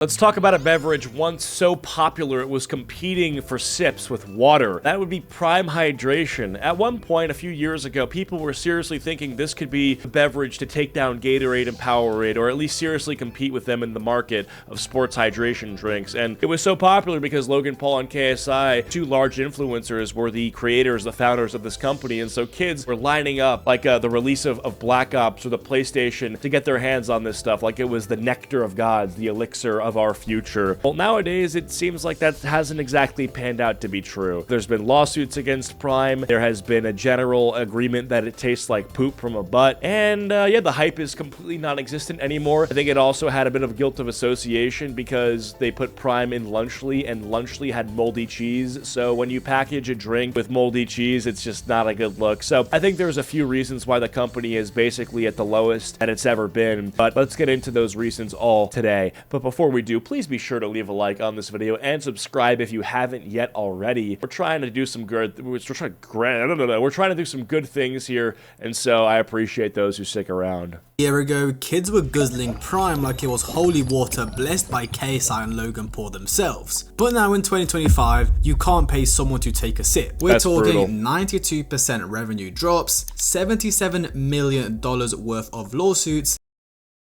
Let's talk about a beverage once so popular it was competing for sips with water. That would be Prime Hydration. At one point, a few years ago, people were seriously thinking this could be a beverage to take down Gatorade and Powerade, or at least seriously compete with them in the market of sports hydration drinks. And it was so popular because Logan Paul and KSI, two large influencers, were the creators, the founders of this company. And so kids were lining up like the release of Black Ops or the PlayStation to get their hands on this stuff like it was the nectar of gods, the elixir of our future. Well, nowadays it seems like that hasn't exactly panned out to be true. There's been lawsuits against Prime. There has been a general agreement that it tastes like poop from a butt. And yeah, the hype is completely non-existent anymore. I think it also had a bit of guilt of association because they put Prime in Lunchly, and Lunchly had moldy cheese. So when you package a drink with moldy cheese, it's just not a good look. So I think there's a few reasons why the company is basically at the lowest that it's ever been. But let's get into those reasons all today. But before we do, please be sure to leave a like on this video and subscribe if you haven't yet already. We're trying to do some good, we're trying to do some good things here, and so I appreciate those who stick around. A year ago, kids were guzzling Prime like it was holy water blessed by KSI and Logan Paul themselves. But now in 2025, you can't pay someone to take a sip. We're talking brutal. 92% revenue drops, $77 million worth of lawsuits.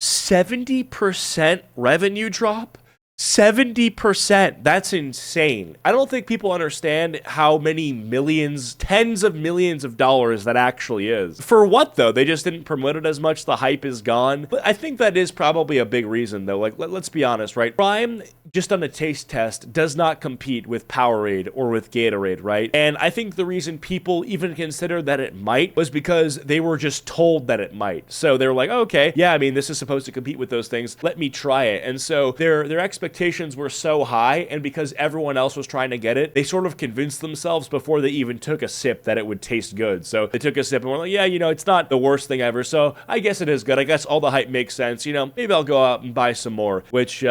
70% revenue drop? 70%. That's insane. I don't think people understand how many millions, tens of millions of dollars that actually is. For what though? They just didn't promote it as much. The hype is gone. But I think that is probably a big reason though. Like, let's be honest, right? Prime, just on a taste test, does not compete with Powerade or with Gatorade, right? And I think the reason people even considered that it might was because they were just told that it might. So they were like, oh, okay, yeah, I mean, this is supposed to compete with those things. Let me try it. And so their expectations were so high, and because everyone else was trying to get it, they sort of convinced themselves before they even took a sip that it would taste good. So they took a sip and were like, yeah, you know, it's not the worst thing ever, so I guess it is good. I guess all the hype makes sense. You know, maybe I'll go out and buy some more, which, you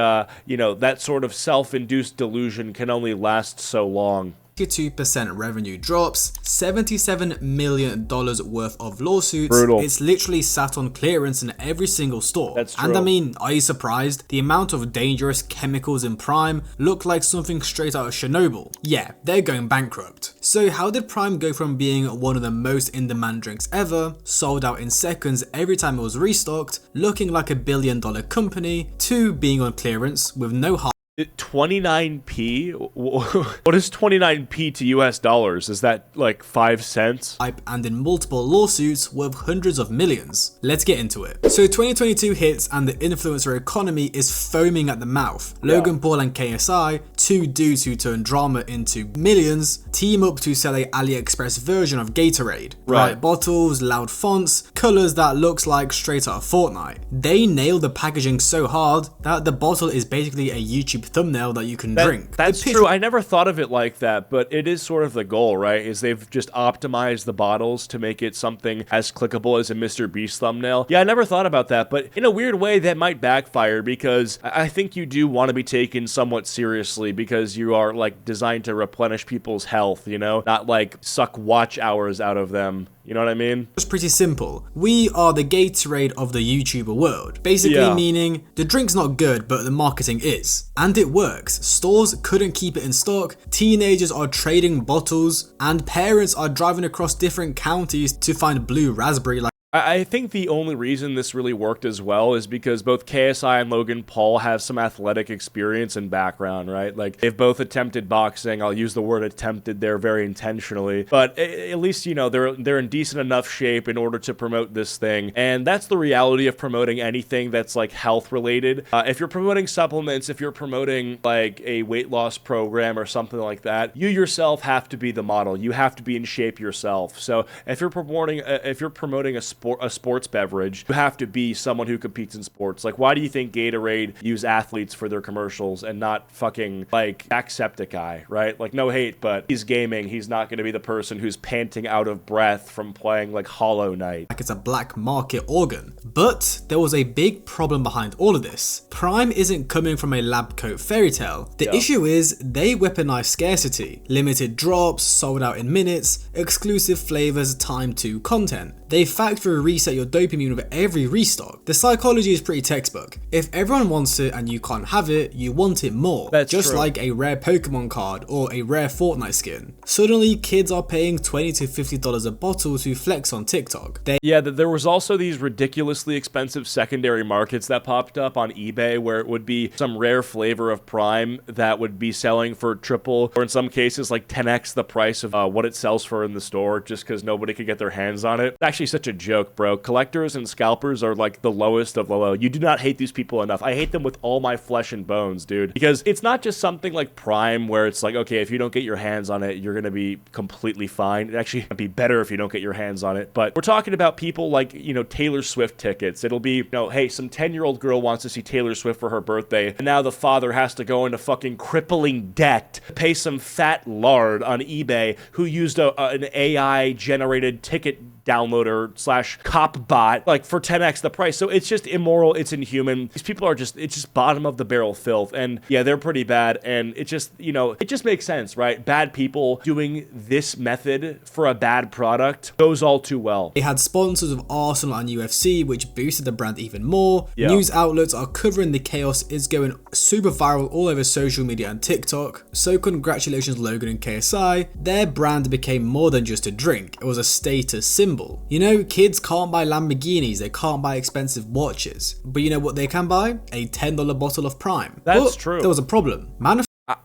know, that sort of self-induced delusion can only last so long. 2% revenue drops, $77 million worth of lawsuits. Brutal. It's literally sat on clearance in every single store. That's true. And I mean, are you surprised? The amount of dangerous chemicals in Prime look like something straight out of Chernobyl. Yeah, they're going bankrupt. So how did Prime go from being one of the most in-demand drinks ever, sold out in seconds every time it was restocked, looking like $1 billion company, to being on clearance with no harm? 29p? What is 29p to US dollars? Is that like 5 cents? And in multiple lawsuits worth hundreds of millions. Let's get into it. So 2022 hits and the influencer economy is foaming at the mouth. Yeah. Logan Paul and KSI, two dudes who turn drama into millions, team up to sell a AliExpress version of Gatorade. Bright bottles, loud fonts, colors that looks like straight out of Fortnite. They nail the packaging so hard that the bottle is basically a YouTube thumbnail that you can drink. That's true. I never thought of it like that, but it is sort of the goal, right? Is they've just optimized the bottles to make it something as clickable as a Mr. Beast thumbnail. Yeah, I never thought about that, but in a weird way that might backfire because I think you do want to be taken somewhat seriously because you are like designed to replenish people's health, you know, not like suck watch hours out of them. You know what I mean? It's pretty simple. We are the Gatorade of the YouTuber world. Basically meaning the drink's not good, but the marketing is. And it works. Stores couldn't keep it in stock, teenagers are trading bottles, and parents are driving across different counties to find blue raspberry. I think the only reason this really worked as well is because both KSI and Logan Paul have some athletic experience and background, right? Like, they've both attempted boxing. I'll use the word attempted there very intentionally. But at least, you know, they're in decent enough shape in order to promote this thing. And that's the reality of promoting anything that's, like, health-related. If you're promoting supplements, if you're promoting, like, a weight loss program or something like that, you yourself have to be the model. You have to be in shape yourself. So if you're promoting a sports beverage, you have to be someone who competes in sports. Like, why do you think Gatorade use athletes for their commercials and not fucking like Jacksepticeye, right? Like, no hate, but he's gaming. He's not going to be the person who's panting out of breath from playing like Hollow Knight. Like it's a black market organ. But there was a big problem behind all of this. Prime isn't coming from a lab coat fairy tale. The issue is they weaponize scarcity. Limited drops, sold out in minutes, exclusive flavors timed to content. They factory factory reset your dopamine with every restock. The psychology is pretty textbook. If everyone wants it and you can't have it, you want it more. That's just true. like a rare Pokemon card or a rare Fortnite skin. Suddenly, kids are paying $20 to $50 a bottle to flex on TikTok. Yeah, there was also these ridiculously expensive secondary markets that popped up on eBay where it would be some rare flavor of Prime that would be selling for triple, or in some cases like 10x the price of what it sells for in the store, just because nobody could get their hands on it. It's actually such a joke, bro. Collectors and scalpers are like the lowest of the low. You do not hate these people enough. I hate them with all my flesh and bones, dude. Because it's not just something like Prime where it's like, okay, if you don't get your hands on it, you're going to be completely fine. It actually might be better if you don't get your hands on it. But we're talking about people like, you know, Taylor Swift tickets. It'll be, you know, hey, some 10-year-old girl wants to see Taylor Swift for her birthday, and now the father has to go into fucking crippling debt, pay some fat lard on eBay who used an AI-generated ticket downloader / cop bot, like for 10x the price. So it's just immoral. It's inhuman. These people are just, it's just bottom of the barrel filth. And yeah, they're pretty bad. And it just, you know, it just makes sense, right? Bad people doing this method for a bad product goes all too well. They had sponsors of Arsenal and UFC, which boosted the brand even more. Yeah. News outlets are covering the chaos. It's going super viral all over social media and TikTok. So congratulations, Logan and KSI. Their brand became more than just a drink. It was a status symbol. You know, kids can't buy Lamborghinis, they can't buy expensive watches. But you know what they can buy? A $10 bottle of Prime. That's true. There was a problem.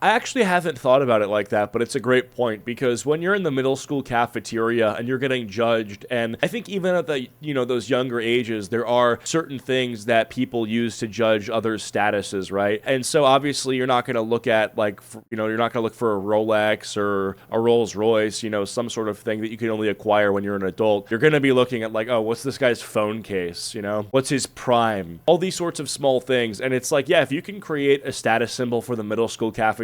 I actually haven't thought about it like that, but it's a great point, because when you're in the middle school cafeteria and you're getting judged, and I think even at the, you know, those younger ages, there are certain things that people use to judge others' statuses, right? And so obviously you're not going to look at like, you know, you're not going to look for a Rolex or a Rolls Royce, you know, some sort of thing that you can only acquire when you're an adult. You're going to be looking at like, oh, what's this guy's phone case, you know? What's his Prime? All these sorts of small things. And it's like, yeah, if you can create a status symbol for the middle school cafeteria,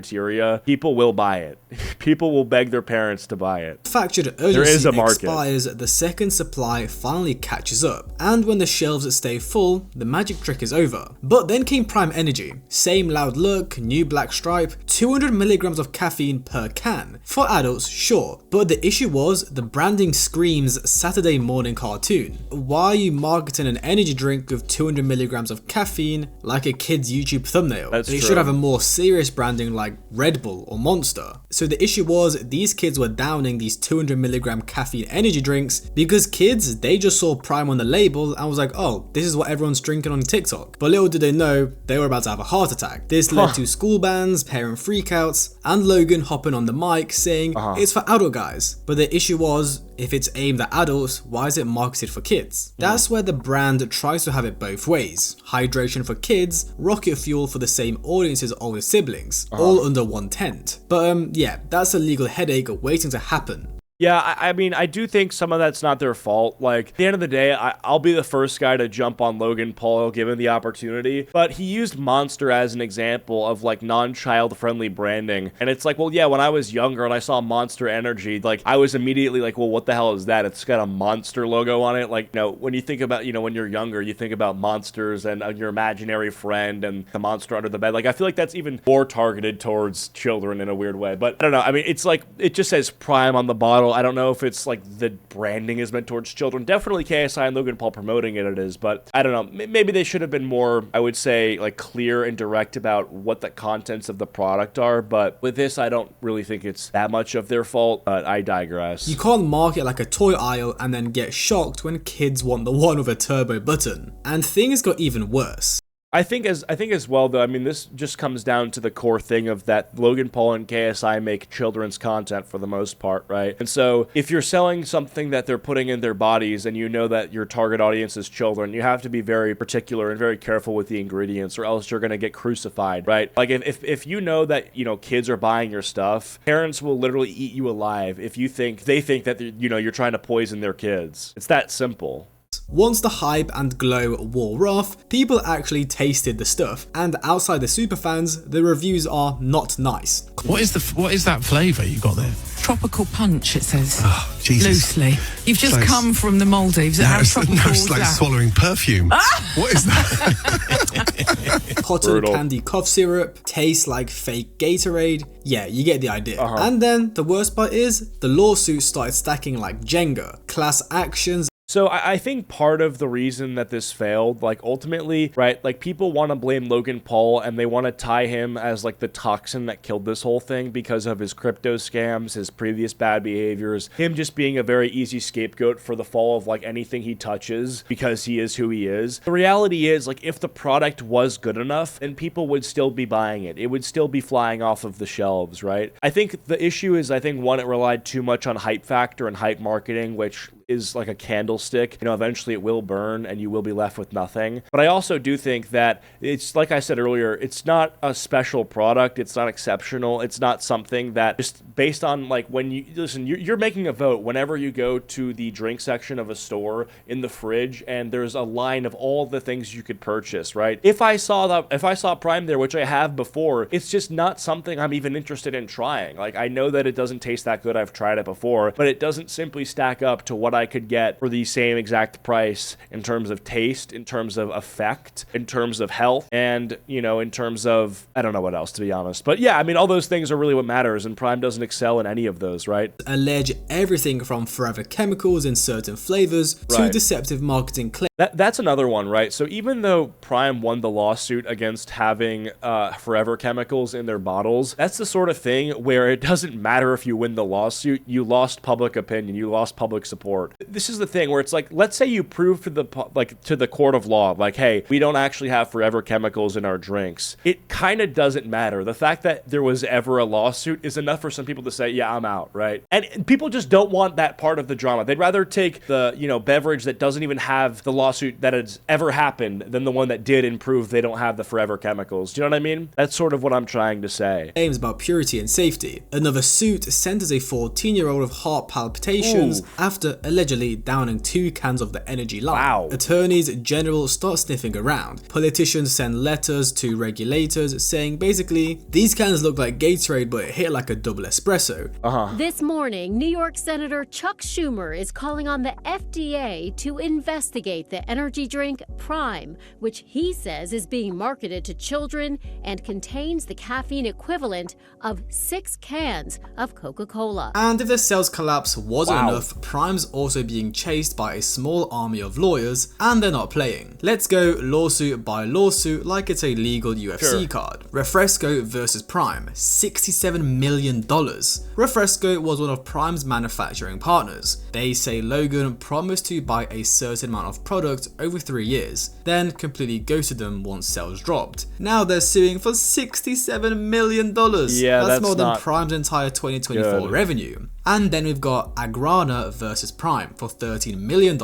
people will buy it. People will beg their parents to buy it. Manufactured urgency expires, the second supply finally catches up, and when the shelves stay full, the magic trick is over. But then came Prime Energy. Same loud look, new black stripe, 200 milligrams of caffeine per can. For adults, sure, but the issue was the branding screams Saturday morning cartoon. Why are you marketing an energy drink with 200 milligrams of caffeine like a kid's YouTube thumbnail? That's true. It should have a more serious branding like Red Bull or Monster. So the issue was these kids were downing these 200 milligram caffeine energy drinks because kids, they just saw Prime on the label and was like, oh, this is what everyone's drinking on TikTok. But little did they know, they were about to have a heart attack. This led to school bans, parent freakouts, and Logan hopping on the mic saying it's for adult guys. But the issue was, if it's aimed at adults, why is it marketed for kids? That's where the brand tries to have it both ways. Hydration for kids, rocket fuel for the same audience as older siblings, all under one tent. But yeah, that's a legal headache waiting to happen. Yeah, I mean, I do think some of that's not their fault. Like, at the end of the day, I'll be the first guy to jump on Logan Paul given the opportunity, but he used Monster as an example of, like, non-child friendly branding. And it's like, well, yeah, when I was younger and I saw Monster Energy, like, I was immediately like, well, what the hell is that? It's got a monster logo on it. Like, you know, when you think about, you know, when you're younger, you think about monsters and your imaginary friend and the monster under the bed. Like, I feel like that's even more targeted towards children in a weird way. But I don't know. I mean, it's like, it just says Prime on the bottle. I don't know if it's like the branding is meant towards children. Definitely KSI and Logan Paul promoting it is, but I don't know. Maybe they should have been more, I would say, like clear and direct about what the contents of the product are. But with this, I don't really think it's that much of their fault, but I digress. You can't market like a toy aisle and then get shocked when kids want the one with a turbo button. And things got even worse. I think as well, though, I mean, this just comes down to the core thing of that Logan Paul and KSI make children's content for the most part, right? And so if you're selling something that they're putting in their bodies and you know that your target audience is children, you have to be very particular and very careful with the ingredients, or else you're going to get crucified, right? Like if you know that, you know, kids are buying your stuff, parents will literally eat you alive if they think that, you know, you're trying to poison their kids. It's that simple. Once the hype and glow wore off, people actually tasted the stuff, and outside the superfans, the reviews are not nice. What is that flavour you got there? Tropical punch, it says. Oh, Jesus. Loosely. You've just come from the Maldives. It's like swallowing perfume. What is that? Cotton candy cough syrup, tastes like fake Gatorade. Yeah, you get the idea. And then the worst part is, the lawsuits started stacking like Jenga. Class actions. So I think part of the reason that this failed, like ultimately, right, like people want to blame Logan Paul and they want to tie him as like the toxin that killed this whole thing because of his crypto scams, his previous bad behaviors, him just being a very easy scapegoat for the fall of like anything he touches because he is who he is. The reality is, like, if the product was good enough, then people would still be buying it. It would still be flying off of the shelves, right? I think the issue is, one, it relied too much on hype factor and hype marketing, which is like a candlestick. You know, eventually it will burn and you will be left with nothing. But I also do think that it's, like I said earlier, it's not a special product. It's not exceptional. It's not something that just based on like when you listen, you're making a vote whenever you go to the drink section of a store in the fridge and there's a line of all the things you could purchase, right? If I saw Prime there, which I have before, it's just not something I'm even interested in trying. Like, I know that it doesn't taste that good. I've tried it before, but it doesn't simply stack up to what I could get for the same exact price in terms of taste, in terms of effect, in terms of health, and, you know, in terms of, I don't know what else, to be honest. But yeah, I mean, all those things are really what matters, and Prime doesn't excel in any of those, right? Allege everything from forever chemicals in certain flavors to deceptive marketing claims. That's another one, right? So even though Prime won the lawsuit against having forever chemicals in their bottles, that's the sort of thing where it doesn't matter if you win the lawsuit, you lost public opinion, you lost public support. This is the thing where it's like, let's say you prove to the court of law, like, hey, we don't actually have forever chemicals in our drinks. It kind of doesn't matter. The fact that there was ever a lawsuit is enough for some people to say, yeah, I'm out, right? And people just don't want that part of the drama. They'd rather take the, you know, beverage that doesn't even have the lawsuit that has ever happened than the one that did and prove they don't have the forever chemicals. Do you know what I mean? That's sort of what I'm trying to say. Claims about purity and safety. Another suit centers a 14-year-old of heart palpitations after allegedly downing 2 cans of the energy line. Wow. Attorneys general start sniffing around. Politicians send letters to regulators saying basically, these cans look like Gatorade but it hit like a double espresso. This morning, New York Senator Chuck Schumer is calling on the FDA to investigate the energy drink Prime, which he says is being marketed to children and contains the caffeine equivalent of 6 cans of Coca-Cola. And if the sales collapse wasn't enough, Prime's also being chased by a small army of lawyers, and they're not playing. Let's go lawsuit by lawsuit like it's a legal UFC card. Refresco versus Prime, $67 million. Refresco was one of Prime's manufacturing partners. They say Logan promised to buy a certain amount of product over 3 years, then completely ghosted them once sales dropped. Now they're suing for $67 million. Yeah, that's more than Prime's entire 2024 revenue. And then we've got Agrana versus Prime for $13 million.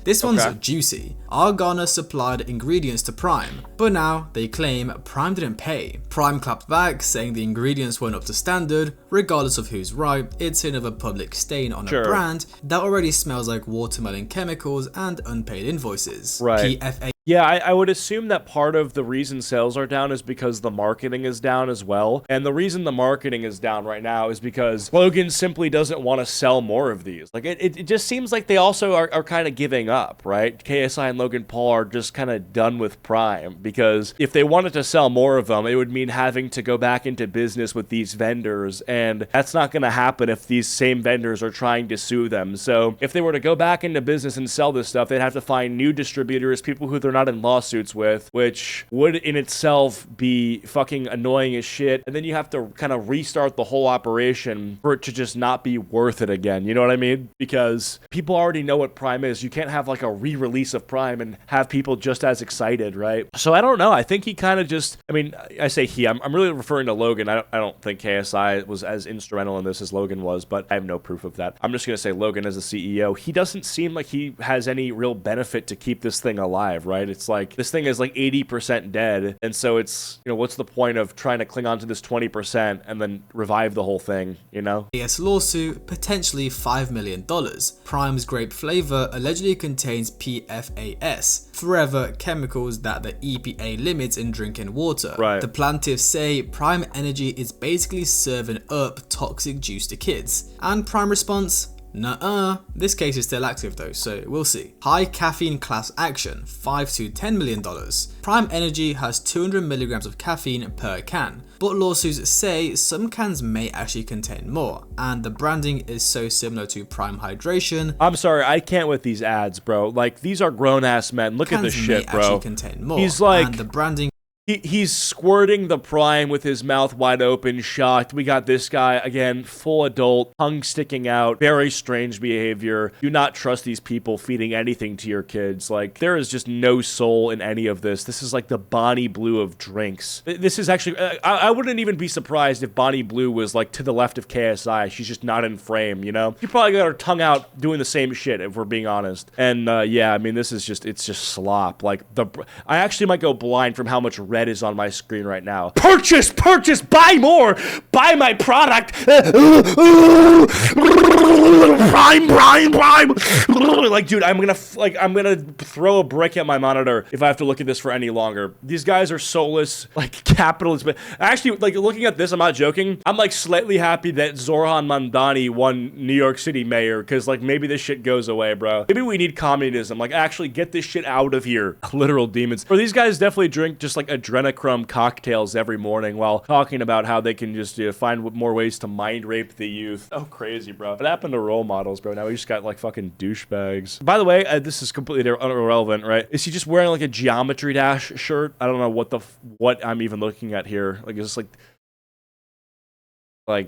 This one's juicy. Agrana supplied ingredients to Prime, but now they claim Prime didn't pay. Prime clapped back, saying the ingredients weren't up to standard. Regardless of who's right, it's another public stain on a brand that already smells like watermelon chemicals and unpaid invoices. PFA. Yeah, I would assume that part of the reason sales are down is because the marketing is down as well. And the reason the marketing is down right now is because Logan simply doesn't want to sell more of these. Like, it just seems like they also are kind of giving up, right? KSI and Logan Paul are just kind of done with Prime, because if they wanted to sell more of them, it would mean having to go back into business with these vendors. And that's not going to happen if these same vendors are trying to sue them. So if they were to go back into business and sell this stuff, they'd have to find new distributors, people who they're not in lawsuits with, which would in itself be fucking annoying as shit. And then you have to kind of restart the whole operation for it to just not be worth it again. You know what I mean? Because people already know what Prime is. You can't have like a re-release of Prime and have people just as excited, right? So I don't know. I think he kind of just, I mean, I say he, I'm really referring to Logan. I don't think KSI was as instrumental in this as Logan was, but I have no proof of that. I'm just going to say Logan as a CEO, he doesn't seem like he has any real benefit to keep this thing alive, right? It's like, this thing is like 80% dead. And so it's, you know, what's the point of trying to cling on to this 20% and then revive the whole thing, you know? Yes, lawsuit, potentially $5 million. Prime's grape flavor allegedly contains PFAS, forever chemicals that the EPA limits in drinking water. The plaintiffs say Prime Energy is basically serving up toxic juice to kids. And Prime response, Nuh-uh. This case is still active though, so we'll see. High caffeine class action, $5 to $10 million. Prime Energy has 200 milligrams of caffeine per can, but lawsuits say some cans may actually contain more, and the branding is so similar to Prime Hydration. I'm sorry, I can't with these ads, bro. Like, these are grown-ass men. Look at this shit, bro. Actually contain more, he's like, and the branding. He's squirting the Prime with his mouth wide open, shocked. We got this guy, again, full adult, tongue sticking out, very strange behavior. Do not trust these people feeding anything to your kids. Like, there is just no soul in any of this. This is like the Bonnie Blue of drinks. This is actually, I wouldn't even be surprised if Bonnie Blue was like to the left of KSI. She's just not in frame, you know? She probably got her tongue out doing the same shit, if we're being honest. And yeah, I mean, this is just, it's just slop. Like, I actually might go blind from how much red is on my screen right now. Purchase, buy more, buy my product. Prime. Like, dude, I'm gonna throw a brick at my monitor if I have to look at this for any longer. These guys are soulless, like capitalists. But actually, like looking at this, I'm not joking. I'm like slightly happy that Zoran Mandani won New York City mayor, because like maybe this shit goes away, bro. Maybe we need communism. Like, actually get this shit out of here. Literal demons. Or these guys definitely drink just like adrenochrome cocktails every morning while talking about how they can just find more ways to mind rape the youth. Oh, crazy, bro. What happened to role models, bro? Now we just got like fucking douchebags. By the way, this is completely irrelevant, right? Is he just wearing like a Geometry Dash shirt? I don't know what I'm even looking at here. Like, it's like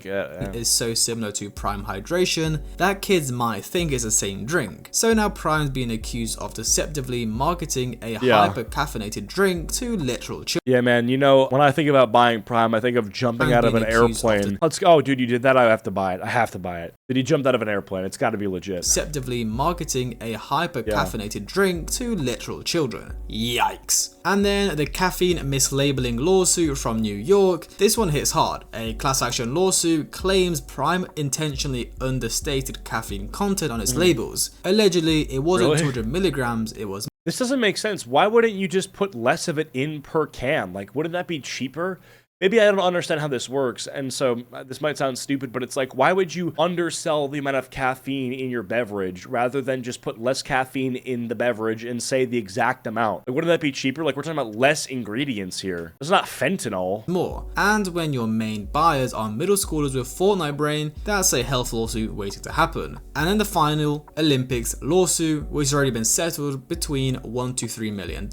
is so similar to Prime Hydration that kids might think it's the same drink. So now Prime's being accused of deceptively marketing a hyper-caffeinated drink to literal children. Yeah, man, you know, when I think about buying Prime, I think of jumping out of an airplane. Let's go. Oh, dude, you did that? I have to buy it. I have to buy it. Did he jump out of an airplane? It's got to be legit. Deceptively marketing a hyper-caffeinated drink to literal children. Yikes. And then the caffeine mislabeling lawsuit from New York. This one hits hard. A class action lawsuit claims Prime intentionally understated caffeine content on its labels. Allegedly, it wasn't 200 milligrams, it was. This doesn't make sense. Why wouldn't you just put less of it in per can? Like, wouldn't that be cheaper? Maybe I don't understand how this works, and so this might sound stupid, but it's like, why would you undersell the amount of caffeine in your beverage rather than just put less caffeine in the beverage and say the exact amount? Like, wouldn't that be cheaper? Like, we're talking about less ingredients here. It's not fentanyl. More. And when your main buyers are middle schoolers with Fortnite brain, that's a health lawsuit waiting to happen. And then the final Olympics lawsuit, which has already been settled between $1 to $3 million.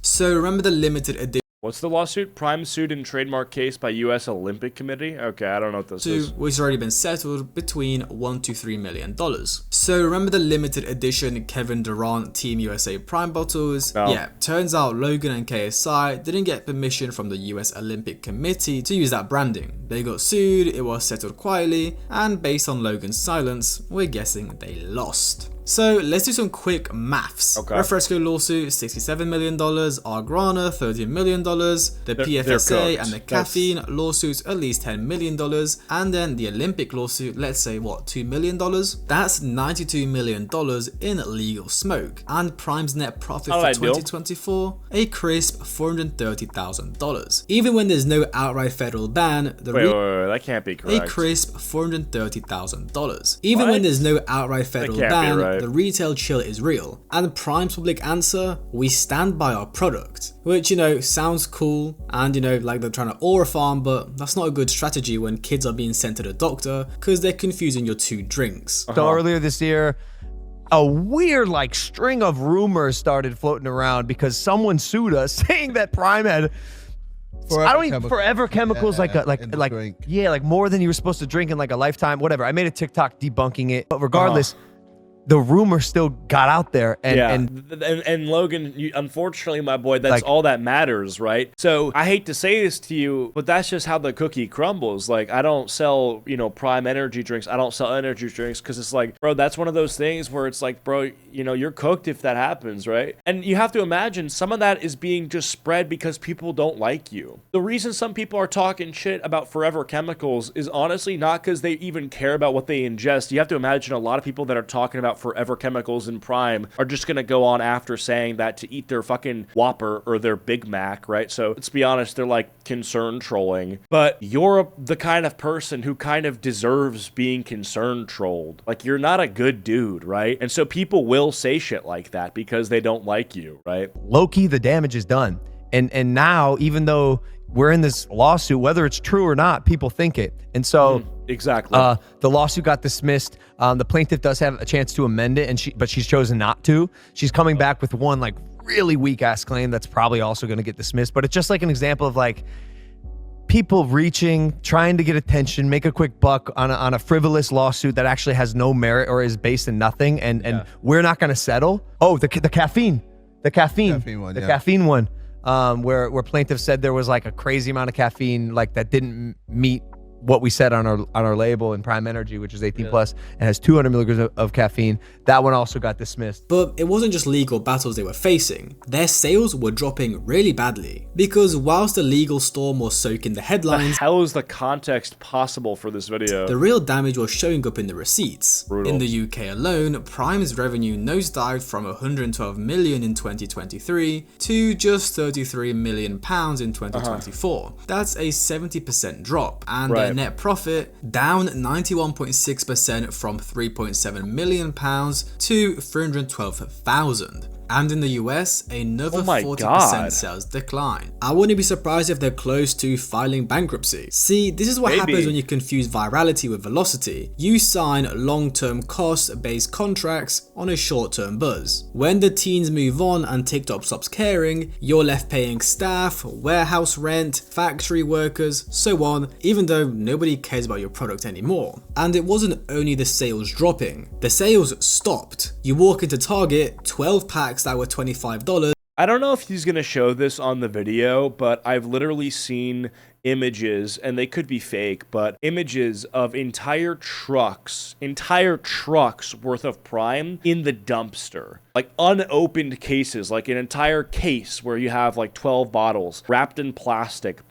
So remember the limited edition. What's the lawsuit? Prime sued in trademark case by U.S. Olympic Committee? Okay, I don't know what this is. Which has already been settled between $1 to $3 million. So remember the limited edition Kevin Durant Team USA Prime bottles? No. Yeah, turns out Logan and KSI didn't get permission from the U.S. Olympic Committee to use that branding. They got sued, it was settled quietly, and based on Logan's silence, we're guessing they lost. So let's do some quick maths. Okay. Refresco lawsuit, $67 million. Argrana, $13 million. The PFSA and the caffeine lawsuits, at least $10 million. And then the Olympic lawsuit, let's say what, $2 million? That's $92 million in legal smoke. And Prime's net profit for 2024, a crisp $430,000. Even when there's no outright federal ban, the wait, that can't be correct. A crisp $430,000. Even when there's no outright federal ban, the retail chill is real. And Prime's public answer, we stand by our product. Which, you know, sounds cool and, you know, like they're trying to aura farm, but that's not a good strategy when kids are being sent to the doctor because they're confusing your two drinks. So earlier this year, a weird like string of rumors started floating around because someone sued us saying that Prime had forever chemicals, like more than you were supposed to drink in like a lifetime, whatever. I made a TikTok debunking it, but regardless, the rumor still got out there. And Logan, unfortunately, my boy, that's like, all that matters, right? So I hate to say this to you, but that's just how the cookie crumbles. Like, I don't sell, you know, Prime energy drinks. I don't sell energy drinks because it's like, bro, that's one of those things where it's like, bro, you know, you're cooked if that happens, right? And you have to imagine some of that is being just spread because people don't like you. The reason some people are talking shit about forever chemicals is honestly not because they even care about what they ingest. You have to imagine a lot of people that are talking about out Forever Chemicals and Prime are just going to go on after saying that to eat their fucking Whopper or their Big Mac, right? So let's be honest, they're like concern trolling. But you're the kind of person who kind of deserves being concern trolled. Like, you're not a good dude, right? And so people will say shit like that because they don't like you, right? Low-key, the damage is done. And now, even though we're in this lawsuit, whether it's true or not, people think it. And so exactly, the lawsuit got dismissed. The plaintiff does have a chance to amend it, but she's chosen not to. She's coming back with one like really weak ass claim that's probably also going to get dismissed. But it's just like an example of like people reaching, trying to get attention, make a quick buck on a frivolous lawsuit that actually has no merit or is based in nothing. And we're not going to settle. Oh, the caffeine one. Where plaintiff said there was like a crazy amount of caffeine like that didn't meet what we said on our label in Prime Energy, which is 18 plus and has 200 milligrams of caffeine. That one also got dismissed. But it wasn't just legal battles they were facing. Their sales were dropping really badly because whilst the legal storm was soaking the headlines, how is the context possible for this video? The real damage was showing up in the receipts. Brutal. In the UK alone, Prime's revenue nosedived from 112 million in 2023 to just 33 million pounds in 2024. That's a 70% drop, and their net profit down 91.6% from 3.7 million pounds to 312,000. And in the US, another 40% sales decline. I wouldn't be surprised if they're close to filing bankruptcy. See, this is what happens when you confuse virality with velocity. You sign long-term cost-based contracts on a short-term buzz. When the teens move on and TikTok stops caring, you're left paying staff, warehouse rent, factory workers, so on, even though nobody cares about your product anymore. And it wasn't only the sales dropping, the sales stopped. You walk into Target, 12 packs that were $25. I don't know if he's going to show this on the video, but I've literally seen images, and they could be fake, but images of entire trucks worth of Prime in the dumpster. Like unopened cases, like an entire case where you have like 12 bottles wrapped in plastic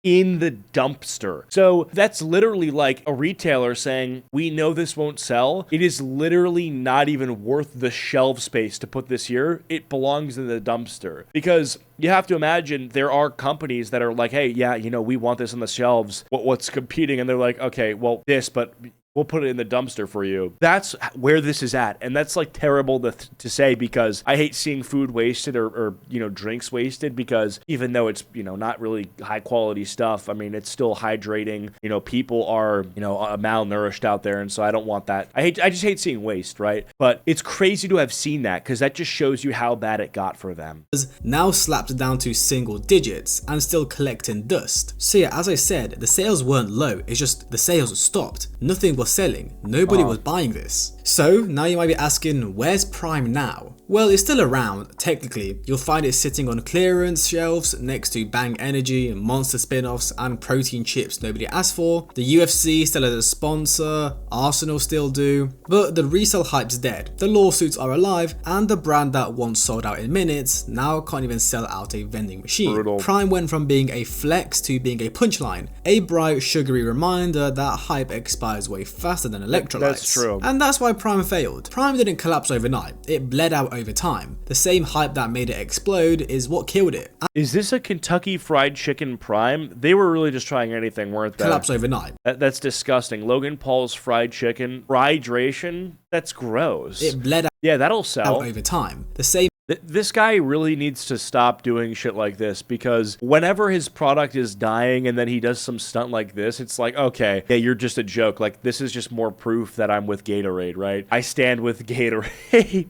in the dumpster. So that's literally like a retailer saying, we know this won't sell. It is literally not even worth the shelf space to put this here. It belongs in the dumpster. Because you have to imagine there are companies that are like, hey, yeah, you know, we want this on the shelves. What's competing? And they're like, okay, well, this, but we'll put it in the dumpster for you. That's where this is at. And that's like terrible to say, because I hate seeing food wasted or, you know, drinks wasted, because even though it's, you know, not really high quality stuff, I mean, it's still hydrating. You know, people are, you know, malnourished out there. And so I don't want that. I just hate seeing waste, right? But it's crazy to have seen that, because that just shows you how bad it got for them. Now slapped down to single digits and still collecting dust. So yeah, as I said, the sales weren't low. It's just the sales stopped. Nothing was selling. Nobody was buying this. So now you might be asking, where's Prime now? Well, it's still around. Technically, you'll find it sitting on clearance shelves next to Bang Energy, Monster spin-offs, and protein chips nobody asked for. The UFC still has a sponsor, Arsenal still do, but the resale hype's dead. The lawsuits are alive, and the brand that once sold out in minutes now can't even sell out a vending machine. Brutal. Prime went from being a flex to being a punchline, a bright, sugary reminder that hype expires way faster than electrolytes. That's true. And that's why Prime failed. Prime didn't collapse overnight. It bled out over time. The same hype that made it explode is what killed it. Is this a Kentucky Fried Chicken Prime? They were really just trying anything, weren't they? Collapse overnight. That's disgusting. Logan Paul's fried chicken. Hydration? That's gross. It bled out. Yeah, that'll sell. Over time. The same. This guy really needs to stop doing shit like this, because whenever his product is dying and then he does some stunt like this, it's like, okay, yeah, you're just a joke. Like, this is just more proof that I'm with Gatorade, right? I stand with Gatorade.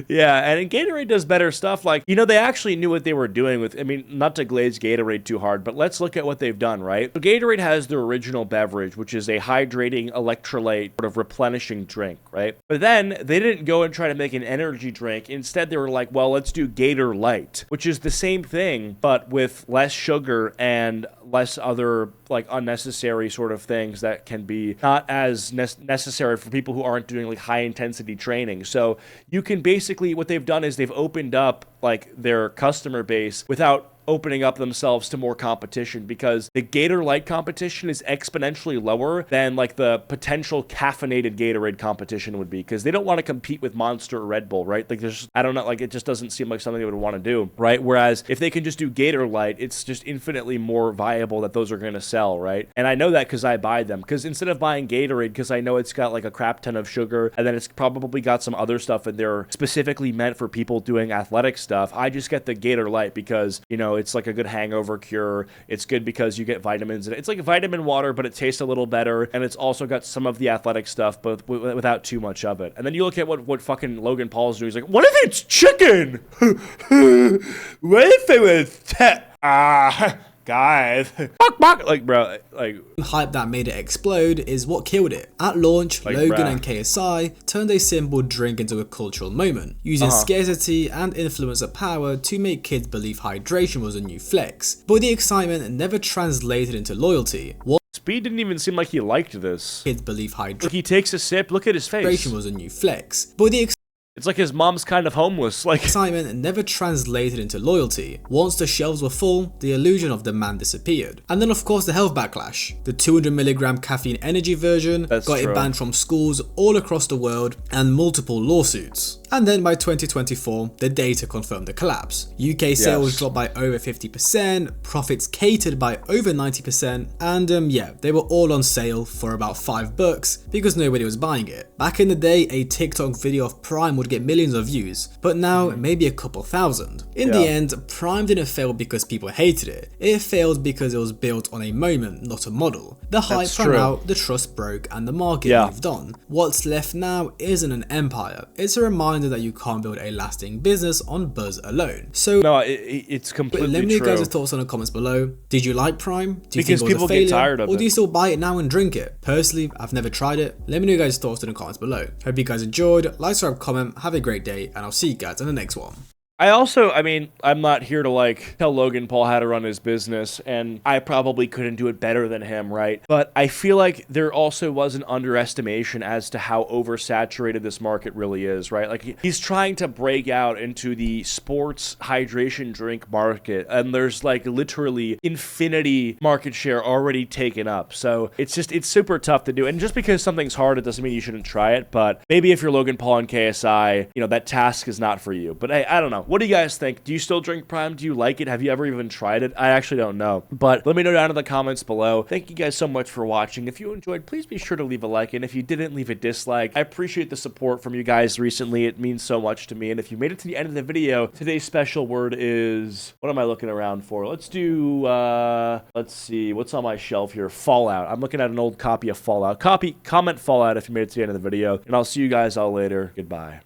Yeah, and Gatorade does better stuff. Like, you know, they actually knew what they were doing with, I mean, not to glaze Gatorade too hard, but let's look at what they've done, right? So Gatorade has their original beverage, which is a hydrating electrolyte sort of replenishing drink, right? But then they didn't go and try to make an energy drink. Instead, they were like, well, let's do Gator Light, which is the same thing, but with less sugar and less other like unnecessary sort of things that can be not as necessary for people who aren't doing like high intensity training. So you can basically, what they've done is they've opened up like their customer base without opening up themselves to more competition, because the Gator Light competition is exponentially lower than like the potential caffeinated Gatorade competition would be, because they don't want to compete with Monster or Red Bull, right? Like there's, I don't know, like it just doesn't seem like something they would want to do, right? Whereas if they can just do Gator Light, it's just infinitely more viable that those are going to sell, right? And I know that because I buy them, because instead of buying Gatorade, because I know it's got like a crap ton of sugar, and then it's probably got some other stuff in there specifically meant for people doing athletic stuff, I just get the Gator Light because, you know, it's like a good hangover cure. It's good because you get vitamins in it. It's like vitamin water, but it tastes a little better, and it's also got some of the athletic stuff, but without too much of it. And then you look at what fucking Logan Paul's doing. He's like, what if it's chicken? What if it was guys, like, bro, like, hype that made it explode is what killed it. At launch, like, Logan bruh. and KSI turned a simple drink into a cultural moment, using scarcity and influencer power to make kids believe hydration was a new flex. But the excitement never translated into loyalty. Speed didn't even seem like he liked this. Kids believe hydration Like, he takes a sip, look at his face. was a new flex. But the It's like his mom's kind of homeless. Like, excitement never translated into loyalty. Once the shelves were full, the illusion of demand disappeared. And then of course the health backlash. The 200mg caffeine energy version got it banned from schools all across the world, and multiple lawsuits. And then by 2024, the data confirmed the collapse. UK sales dropped by over 50%, profits catered by over 90%, and yeah, they were all on sale for about $5 because nobody was buying it. Back in the day, a TikTok video of Prime would get millions of views, but now maybe a couple thousand. In the end, Prime didn't fail because people hated it. It failed because it was built on a moment, not a model. The hype ran out, the trust broke, and the market moved on. What's left now isn't an empire. It's a reminder that you can't build a lasting business on buzz alone. So no, it's completely let me know true. your guys' thoughts in the comments below. Did you like Prime? Do you Because think it was people a failure? get tired of or it. do you still buy it now and drink it? Personally, I've never tried it. Let me know your guys' thoughts in the comments below. Hope you guys enjoyed. Like, subscribe, comment, have a great day, and I'll see you guys in the next one. I mean, I'm not here to like tell Logan Paul how to run his business, and I probably couldn't do it better than him, right? But I feel like there also was an underestimation as to how oversaturated this market really is, right? Like, he's trying to break out into the sports hydration drink market, and there's like literally infinity market share already taken up. So it's super tough to do. And just because something's hard, it doesn't mean you shouldn't try it. But maybe if you're Logan Paul and KSI, you know, that task is not for you. But hey, I don't know. What do you guys think? Do you still drink Prime? Do you like it? Have you ever even tried it? I actually don't know. But let me know down in the comments below. Thank you guys so much for watching. If you enjoyed, please be sure to leave a like. And if you didn't, leave a dislike. I appreciate the support from you guys recently. It means so much to me. And if you made it to the end of the video, today's special word is... what am I looking around for? Let's do... let's see. What's on my shelf here? Fallout. I'm looking at an old copy of Fallout. Comment Fallout if you made it to the end of the video. And I'll see you guys all later. Goodbye.